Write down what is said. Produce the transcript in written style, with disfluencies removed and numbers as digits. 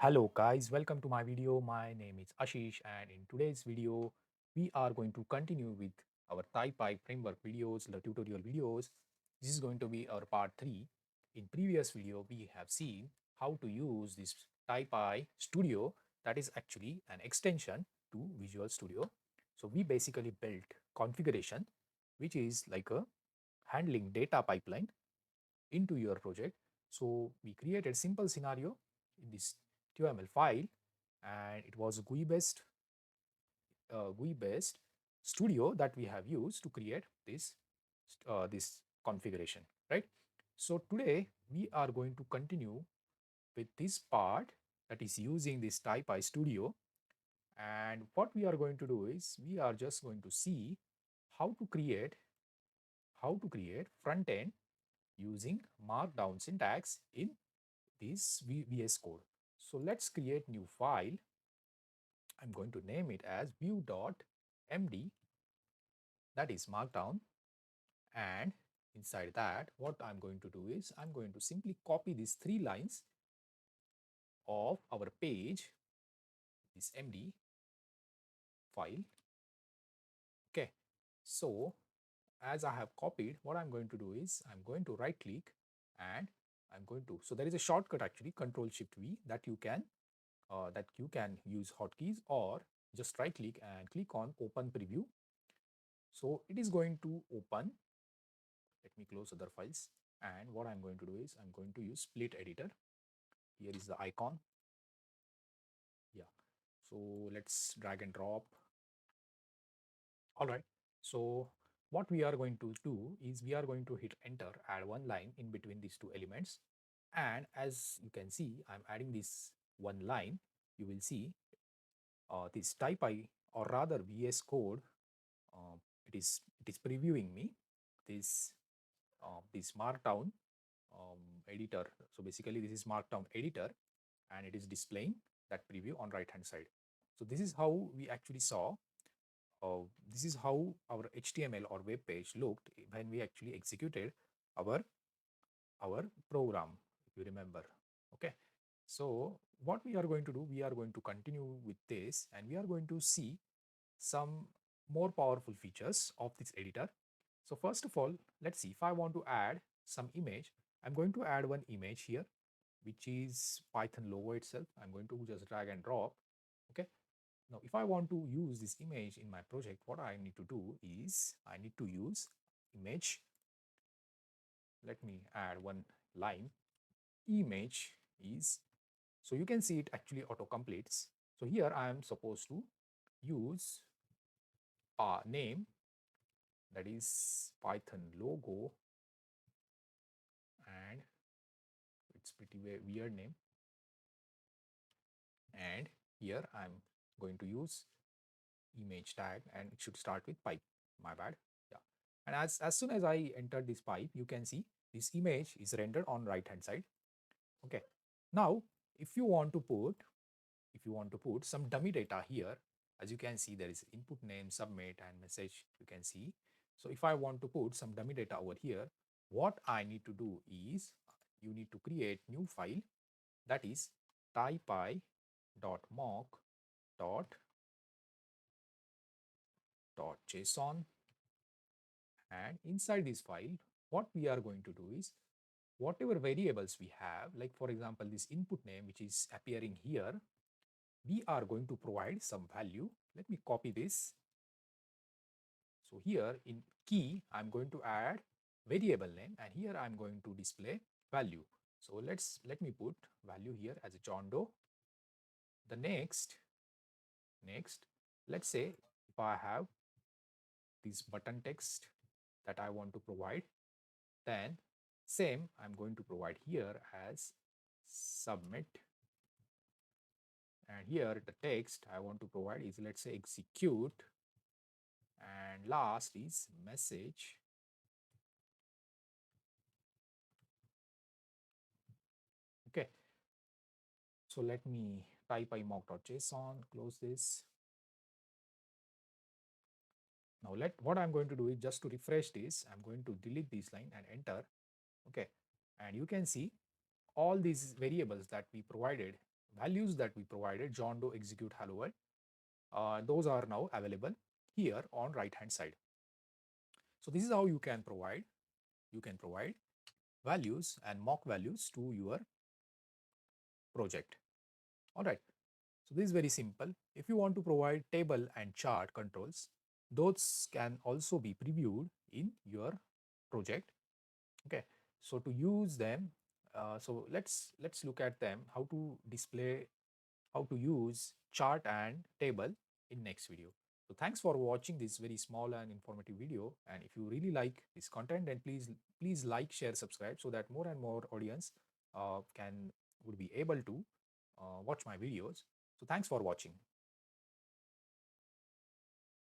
Hello guys, welcome to my video. My name is Ashish and in today's video, we are going to continue with our Taipy Framework videos, the tutorial videos. This is going to be our part 3. In previous video, we have seen how to use this Taipy Studio that is actually an extension to Visual Studio. So we basically built configuration which is like a handling data pipeline into your project. So we created simple scenario in this TOML file, and it was a GUI based studio that we have used to create this configuration, right? So today we are going to continue with this part that is using this Taipy Studio, and what we are going to do is we are just going to see how to create front end using markdown syntax in this VS Code. So let's create new file. I'm going to name it as view.md, that is markdown, and inside that what I'm going to do is I'm going to simply copy these 3 lines of our page, this md file. Okay, so as I have copied, what I'm going to do is I'm going to right click and I'm going to, so there is a shortcut actually, Control Shift V, that you can use hotkeys, or just right click and click on open preview. So it is going to open. Let me close other files, and what I'm going to do is I'm going to use split editor. Here is the icon. Yeah, so let's drag and drop. All right, so what we are going to do is we are going to hit enter, add one line in between these two elements, and as you can see I'm adding this one line. You will see this Taipy, or rather VS Code, uh, it is previewing me this this markdown editor. So basically this is markdown editor, and it is displaying that preview on right hand side. So this is how we actually saw, this is how our HTML or web page looked when we actually executed our program, if you remember. Okay, so what we are going to do, we are going to continue with this, and we are going to see some more powerful features of this editor. So first of all, let's see if I want to add some image. I'm going to add one image here, which is Python logo itself. I'm going to just drag and drop. Okay, now if I want to use this image in my project, what I need to do is I need to use image. Let me add one line. Image is, so you can see it actually auto completes. So here I am supposed to use a name, that is Python logo, and it's pretty weird name. And here I'm going to use image tag, and it should start with pipe. My bad. Yeah. And as soon as I enter this pipe, you can see this image is rendered on right hand side. Okay. Now, if you want to put some dummy data here, as you can see there is input name, submit, and message, you can see. So if I want to put some dummy data over here, what I need to do is you need to create new file, that is typy.mock.json, and inside this file what we are going to do is whatever variables we have, like for example this input name which is appearing here, we are going to provide some value. Let me copy this. So here in key I'm going to add variable name, and here I'm going to display value. So let me put value here as a John Doe. The next, let's say if I have this button text that I want to provide, then same I'm going to provide here as submit, and here the text I want to provide is, let's say, execute, and last is message. Okay, so let me type mock.json, close this. Now what I'm going to do is just to refresh this, I'm going to delete this line and enter. Okay, and you can see all these variables that we provided values that we provided, John Doe, execute, hello world, those are now available here on right hand side. So this is how you can provide values and mock values to your project. All right. So this is very simple. If you want to provide table and chart controls, those can also be previewed in your project. Okay. So to use them, so let's look at them, how to display, how to use chart and table in next video. So thanks for watching this very small and informative video. And if you really like this content, then please like, share, subscribe, so that more and more audience would be able to watch my videos. So thanks for watching.